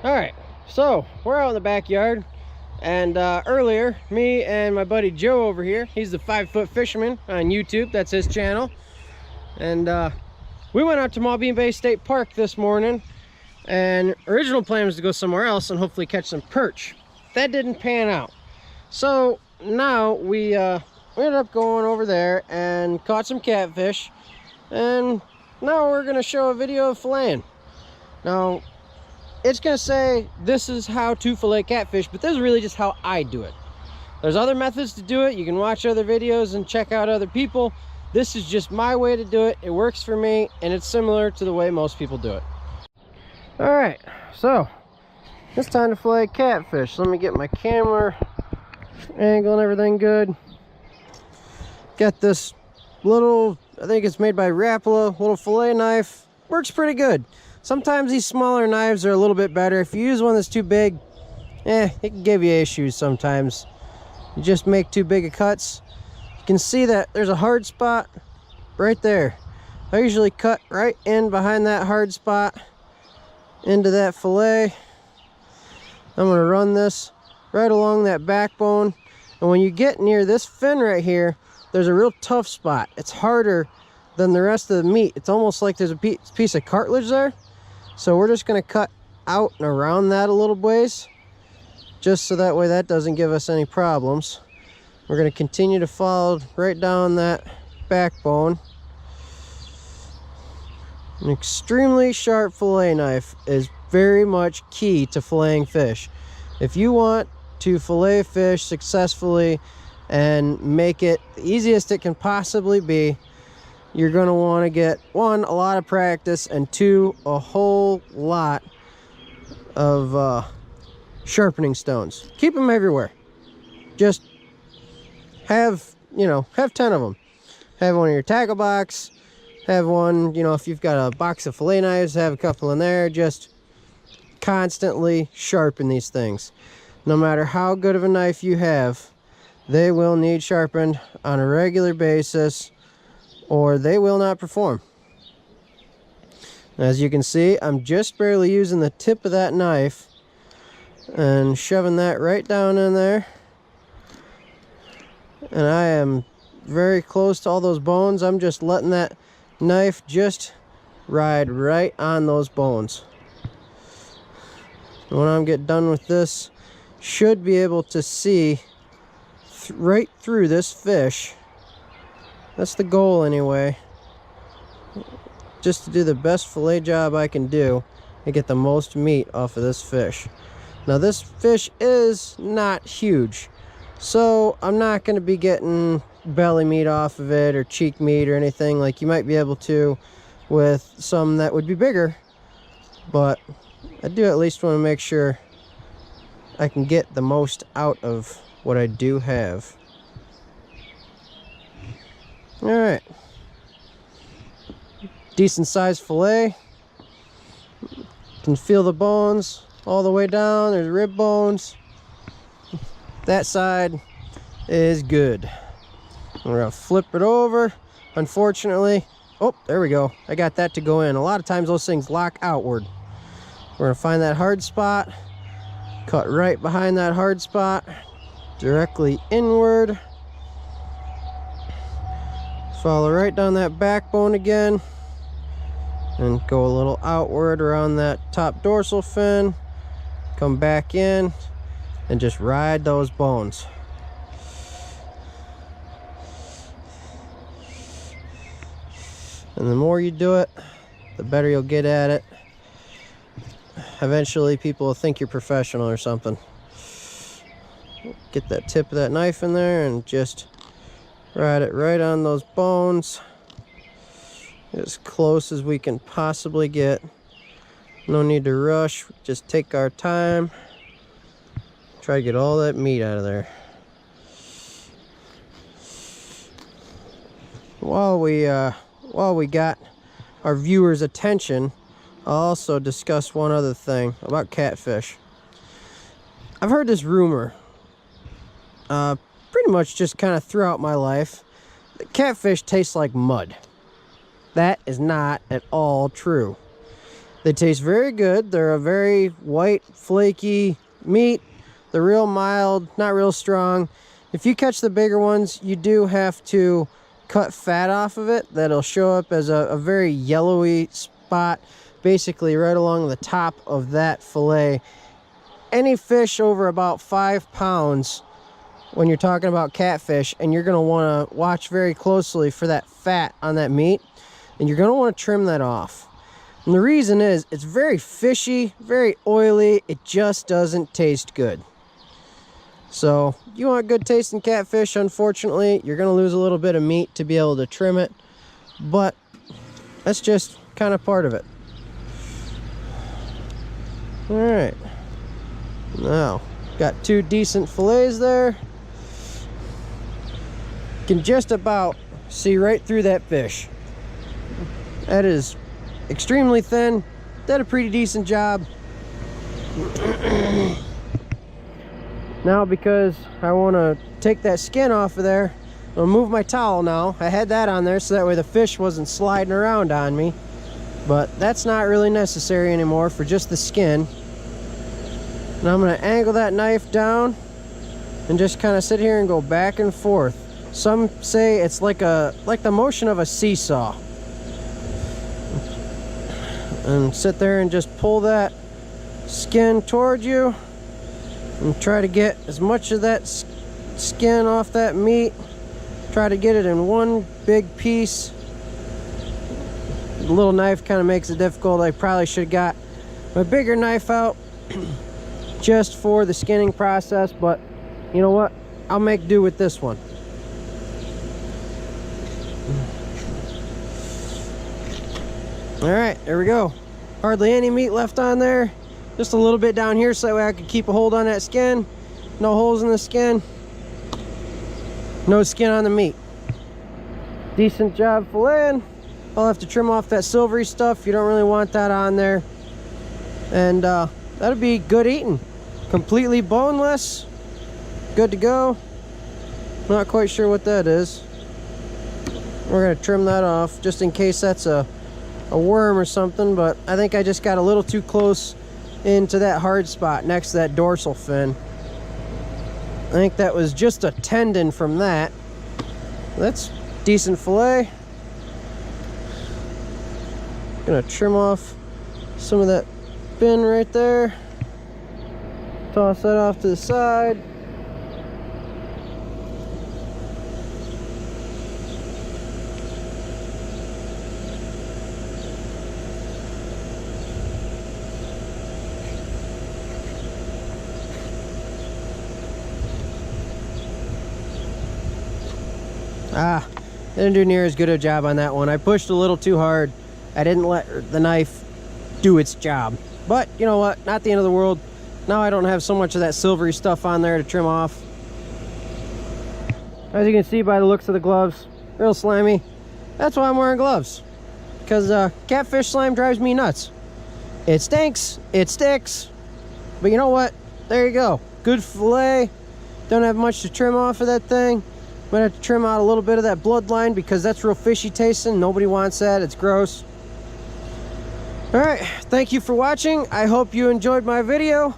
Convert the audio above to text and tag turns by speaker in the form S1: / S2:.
S1: All right, so we're out in the backyard, and earlier, me and my buddy Joe over here, he's the 5-foot fisherman on YouTube, that's his channel, and we went out to Maubeen Bay State Park this morning, and original plan was to go somewhere else and hopefully catch some perch. That didn't pan out, so now we ended up going over there and caught some catfish, and now we're gonna show a video of filleting. Now, it's gonna say this is how to fillet catfish, but this is really just how I do it. There's other methods to do it. You can watch other videos and check out other people. This is just my way to do it. It works for me, and it's similar to the way most people do it. All right, so it's time to fillet catfish. Let me get my camera angle and everything good. Got this little, I think it's made by Rapala, little fillet knife. Works pretty good. Sometimes these smaller knives are a little bit better. If you use one that's too big, it can give you issues sometimes. You just make too big of cuts. You can see that there's a hard spot right there. I usually cut right in behind that hard spot into that fillet. I'm gonna run this right along that backbone. And when you get near this fin right here, there's a real tough spot. It's harder than the rest of the meat. It's almost like there's a piece of cartilage there. So we're just going to cut out and around that a little ways, just so that way that doesn't give us any problems. We're going to continue to follow right down that backbone. An extremely sharp fillet knife is very much key to filleting fish. If you want to fillet fish successfully and make it the easiest it can possibly be, you're going to want to get, one, a lot of practice, and two, a whole lot of sharpening stones. Keep them everywhere. Just have 10 of them. Have one in your tackle box. Have one, if you've got a box of fillet knives, have a couple in there. Just constantly sharpen these things. No matter how good of a knife you have, they will need sharpened on a regular basis, or they will not perform. As you can see, I'm just barely using the tip of that knife and shoving that right down in there. And I am very close to all those bones. I'm just letting that knife just ride right on those bones. And when I get done with this, should be able to see right through this fish. That's the goal anyway. Just to do the best fillet job I can do and get the most meat off of this fish. Now this fish is not huge, so I'm not going to be getting belly meat off of it or cheek meat or anything like you might be able to with some that would be bigger. But I do at least want to make sure I can get the most out of what I do have. All right, decent sized fillet. Can feel the bones all the way down. There's rib bones. That side is good. We're gonna flip it over. Unfortunately, oh, there we go. I got that to go in. A lot of times those things lock outward. We're gonna find that hard spot, cut right behind that hard spot, directly inward. Follow right down that backbone again and go a little outward around that top dorsal fin. Come back in and just ride those bones. And the more you do it, the better you'll get at it. Eventually people will think you're professional or something. Get that tip of that knife in there and just ride it right on those bones, as close as we can possibly get. No need to rush, just take our time. Try to get all that meat out of there. While we got our viewers' attention, I'll also discuss one other thing about catfish. I've heard this rumor pretty much just kind of throughout my life that catfish tastes like mud. That is not at all true. They taste very good. They're a very white, flaky meat. They're real mild, not real strong. If you catch the bigger ones, you do have to cut fat off of it. That'll show up as a very yellowy spot, basically right along the top of that fillet. Any fish over about 5 pounds, when you're talking about catfish, and you're going to want to watch very closely for that fat on that meat, and you're going to want to trim that off. And the reason is, it's very fishy, very oily. It just doesn't taste good. So, you want good tasting catfish, unfortunately, you're going to lose a little bit of meat to be able to trim it. But, that's just kind of part of it. Alright. Now, got 2 decent fillets there. Can just about see right through that fish. That is extremely thin. Did a pretty decent job. Now, because I want to take that skin off of there, I'll move my towel now. I had that on there so that way the fish wasn't sliding around on me. But that's not really necessary anymore for just the skin. Now I'm going to angle that knife down and just kind of sit here and go back and forth. Some say it's like the motion of a seesaw. And sit there and just pull that skin toward you and try to get as much of that skin off that meat. Try to get it in one big piece. The little knife kind of makes it difficult. I probably should have got my bigger knife out just for the skinning process, but you know what? I'll make do with this one. Alright, there we go. Hardly any meat left on there. Just a little bit down here so that way I can keep a hold on that skin. No holes in the skin. No skin on the meat. Decent job filleting. I'll have to trim off that silvery stuff. You don't really want that on there. And that'll be good eating. Completely boneless. Good to go. Not quite sure what that is. We're going to trim that off just in case that's a worm or something, but I think I just got a little too close into that hard spot next to that dorsal fin. I think that was just a tendon from that. That's decent fillet. Gonna trim off some of that fin right there. Toss that off to the side. Didn't do near as good a job on that one. I pushed a little too hard. I didn't let the knife do its job. But, you know what? Not the end of the world. Now I don't have so much of that silvery stuff on there to trim off. As you can see by the looks of the gloves, real slimy. That's why I'm wearing gloves. Because catfish slime drives me nuts. It stinks. It sticks. But you know what? There you go. Good fillet. Don't have much to trim off of that thing. I'm gonna have to trim out a little bit of that bloodline because that's real fishy tasting. Nobody wants that. It's gross. All right, thank you for watching. I hope you enjoyed my video.